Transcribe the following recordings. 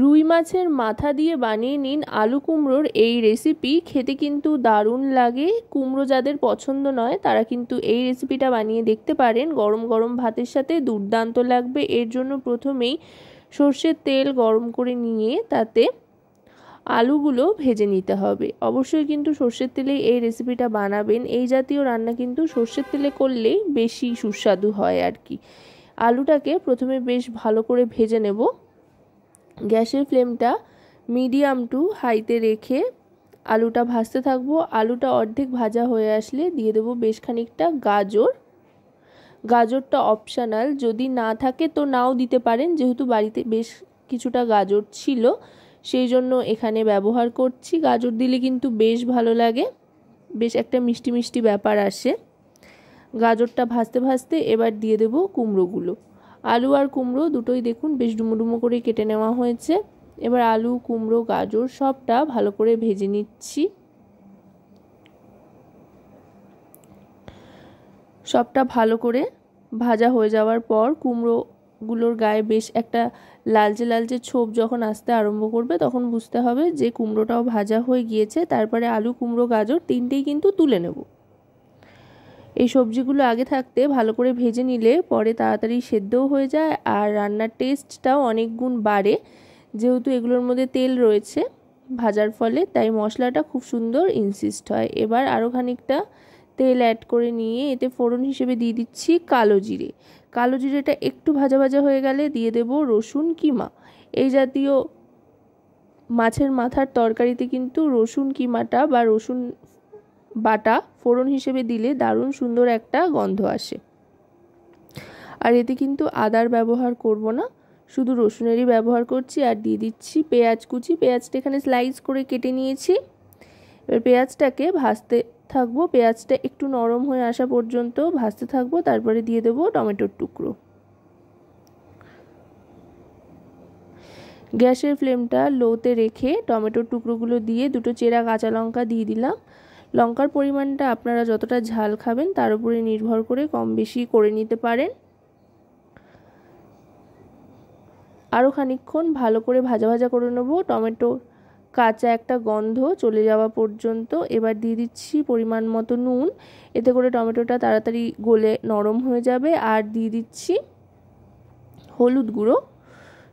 রুই মাছের মাথা দিয়ে বানিয়ে নিন আলু কুমড়োর এই রেসিপি। খেতে কিন্তু দারুণ লাগে। কুমড়ো যাদের পছন্দ নয় তারা কিন্তু এই রেসিপিটা বানিয়ে দেখতে পারেন। গরম গরম ভাতের সাথে দুর্দান্ত লাগবে। এর জন্য প্রথমেই সর্ষের তেল গরম করে নিয়ে তাতে আলুগুলো ভেজে নিতে হবে। অবশ্যই কিন্তু সর্ষের তেলেই এই রেসিপিটা বানাবেন। এই জাতীয় রান্না কিন্তু সর্ষের তেলে করলেই বেশি সুস্বাদু হয় আর কি। আলুটাকে প্রথমে বেশ ভালো করে ভেজে নেব। গ্যাসের ফ্লেমটা মিডিয়াম টু হাইতে রেখে আলুটা ভাজতে থাকবো। আলুটা অর্ধেক ভাজা হয়ে আসলে দিয়ে দেবো বেশ খানিকটা গাজর। গাজরটা অপশনাল, যদি না থাকে তো নাও দিতে পারেন। যেহেতু বাড়িতে বেশ কিছুটা গাজর ছিল সেই জন্য এখানে ব্যবহার করছি। গাজর দিলে কিন্তু বেশ ভালো লাগে, বেশ একটা মিষ্টি মিষ্টি ব্যাপার আসে। গাজরটা ভাজতে ভাজতে এবার দিয়ে দেবো কুমড়োগুলো। আলু আর কুমড়ো দুটোই দেখুন বেশ ডুমো ডুমো করে কেটে নেওয়া হয়েছে। এবার আলু, কুমড়ো, গাজর সবটা ভালো করে ভেজে নিচ্ছি। সবটা ভালো করে ভাজা হয়ে যাওয়ার পর কুমড়োগুলোর গায়ে বেশ একটা লালচে লালচে ছোপ যখন আসতে আরম্ভ করবে তখন বুঝতে হবে যে কুমড়োটাও ভাজা হয়ে গিয়েছে। তারপরে আলু, কুমড়ো, গাজর তিনটেই কিন্তু তুলে নেব। এই সবজিগুলো আগে থাকতে ভালো করে ভেজে নিলে পরে তাড়াতাড়ি সেদ্ধও হয়ে যায় আর রান্নার টেস্টটাও অনেক গুণ বাড়ে। যেহেতু এগুলোর মধ্যে তেল রয়েছে ভাজার ফলে, তাই মশলাটা খুব সুন্দর ইনসিস্ট হয়। এবার আরও খানিকটা তেল অ্যাড করে নিয়ে এতে ফোড়ন হিসেবে দিয়ে দিচ্ছি কালো জিরে। কালো জিরেটা একটু ভাজা ভাজা হয়ে গেলে দিয়ে দেব রসুন কিমা। এই জাতীয় মাছের মাথার তরকারিতে কিন্তু রসুন কিমাটা বা রসুন বাটা ফোড়ন হিসেবে দিলে দারুণ সুন্দর একটা গন্ধ আসে। আর এতে কিন্তু আদার ব্যবহার করব না, শুধু রসুনেরই ব্যবহার করছি। আর দিয়ে দিচ্ছি পেঁয়াজ কুচি। পেঁয়াজটা এখানে স্লাইস করে কেটে নিয়েছি। এবার পেঁয়াজটাকে ভাজতে থাকবো। পেঁয়াজটা একটু নরম হয়ে আসা পর্যন্ত ভাজতে থাকবো। তারপরে দিয়ে দেবো টমেটোর টুকরো। গ্যাসের ফ্লেমটা লোতে রেখে টমেটোর টুকরোগুলো দিয়ে দুটো চেরা কাঁচা লঙ্কা দিয়ে দিলাম। লঙ্কার পরিমাণটা আপনারা যতটা ঝাল খাবেন তার উপরে নির্ভর করে কম বেশি করে নিতে পারেন। আরও খানিকক্ষণ ভালো করে ভাজা ভাজা করে নেব, টমেটো কাঁচা একটা গন্ধ চলে যাওয়া পর্যন্ত। এবার দিয়ে দিচ্ছি পরিমাণ মতো নুন, এতে করে টমেটোটা তাড়াতাড়ি গলে নরম হয়ে যাবে। আর দিয়ে দিচ্ছি হলুদ গুঁড়ো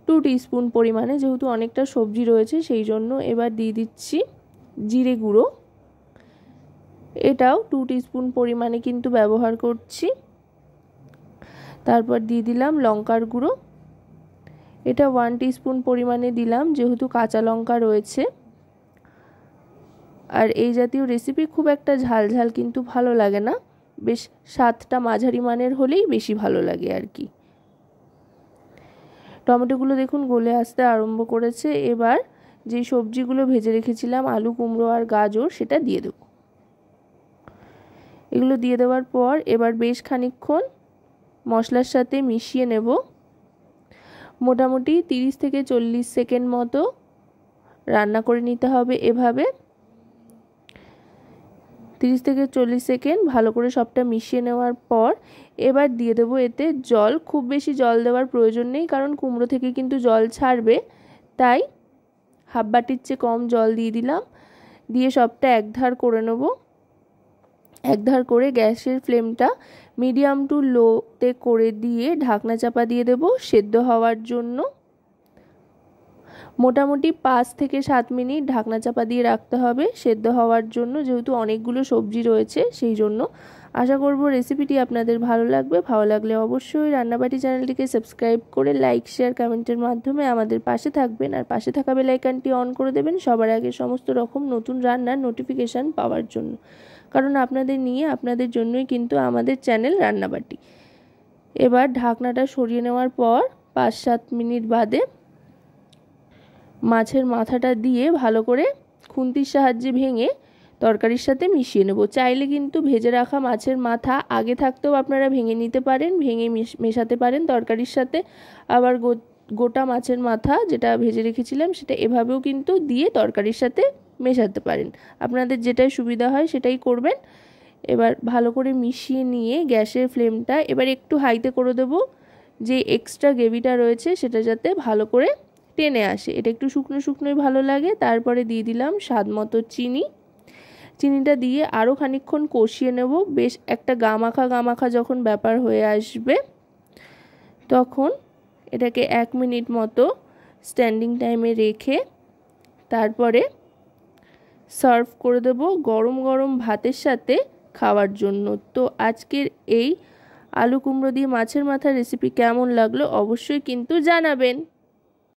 2 টিস্পুন পরিমাণে, যেহেতু অনেকটা সবজি রয়েছে সেই জন্য। এবার দিয়ে দিচ্ছি জিরে গুঁড়ো, এটাও 2 টিস্পুন পরিমাণে কিন্তু ব্যবহার করছি। তারপর দিয়ে দিলাম লঙ্কার গুঁড়ো, এটা 1 টিস্পুন পরিমাণে দিলাম যেহেতু কাঁচা লঙ্কা রয়েছে। আর এই জাতীয় রেসিপি খুব একটা ঝাল ঝাল কিন্তু ভালো লাগে না, বেশ স্বাদটা মাঝারি মানের হলেই বেশি ভালো লাগে আর কি। টমেটোগুলো দেখুন গলে আসতে আরম্ভ করেছে। এবার যে সবজিগুলো ভেজে রেখেছিলাম আলু, কুমড়ো আর গাজর সেটা দিয়ে দেব। এগুলো দিয়ে দেওয়ার পর এবার বেশ খানিকক্ষণ মশলার সাথে মিশিয়ে নেব। মোটামুটি 30 থেকে 40 সেকেন্ড মতো রান্না করে নিতে হবে। এভাবে 30 থেকে 40 সেকেন্ড ভালো করে সবটা মিশিয়ে নেওয়ার পর এবার দিয়ে দেবো এতে জল। খুব বেশি জল দেওয়ার প্রয়োজন নেই, কারণ কুমড়ো থেকে কিন্তু জল ছাড়বে, তাই হাফ বাটির চেয়ে কম জল দিয়ে দিলাম। দিয়ে সবটা একধার করে নেব। একধার করে গ্যাসের ফ্লেমটা মিডিয়াম টু লোতে করে দিয়ে ঢাকনা চাপা দিয়ে দেব সেদ্ধ হওয়ার জন্য। মোটামুটি 5 থেকে 7 মিনিট ঢাকনা চাপা দিয়ে রাখতে হবে সেদ্ধ হওয়ার জন্য, যেহেতু অনেকগুলো সবজি রয়েছে সেই জন্য। আশা করব রেসিপিটি আপনাদের ভালো লাগবে। ভালো লাগলে অবশ্যই রান্নাবাটি চ্যানেলটিকে সাবস্ক্রাইব করে লাইক, শেয়ার, কমেন্টের মাধ্যমে আমাদের পাশে থাকবেন। আর পাশে থাকা বেল আইকনটি অন করে দেবেন সবার আগে সমস্ত রকম নতুন রান্নার নোটিফিকেশান পাওয়ার জন্য, কারণ আপনাদের নিয়ে আপনাদের জন্যই কিন্তু আমাদের চ্যানেল রান্নাবাটি। এবার ঢাকনাটা সরিয়ে নেওয়ার পর 5-7 মিনিট বাদে মাছের মাথাটা দিয়ে ভালো করে খুন্তির সাহায্যে ভেঙে তরকারির সাথে মিশিয়ে নেব। চাইলে কিন্তু ভেজে রাখা মাছের মাথা আগে থাকতেও আপনারা ভেঙে নিতে পারেন, ভেঙে মেশাতে পারেন তরকারির সাথে। আবার গোটা মাছের মাথা যেটা ভেজে রেখেছিলাম সেটা এভাবেও কিন্তু দিয়ে তরকারির সাথে মেশাতে পারেন। আপনাদের যেটাই সুবিধা হয় সেটাই করবেন। এবার ভালো করে মিশিয়ে নিয়ে গ্যাসের ফ্লেমটা এবার একটু হাইতে করে দেব, যে এক্সট্রা গ্রেভিটা রয়েছে সেটা যাতে ভালো করে টেনে আসে। এটা একটু শুকনো শুকনোই ভালো লাগে। তারপরে দিয়ে দিলাম স্বাদ মতো চিনি। চিনিটা দিয়ে আরও খানিকক্ষণ কষিয়ে নেব। বেশ একটা গামাখা গামাখা যখন ব্যাপার হয়ে আসবে তখন এটাকে 1 মিনিট মতো স্ট্যান্ডিং টাইমে রেখে তারপরে সার্ভ করে দেব গরম গরম ভাতের সাথে খাওয়ার জন্য। তো আজকের এই আলু কুমড়ো দিয়ে মাছের মাথার রেসিপি কেমন লাগলো অবশ্যই কিন্তু জানাবেন।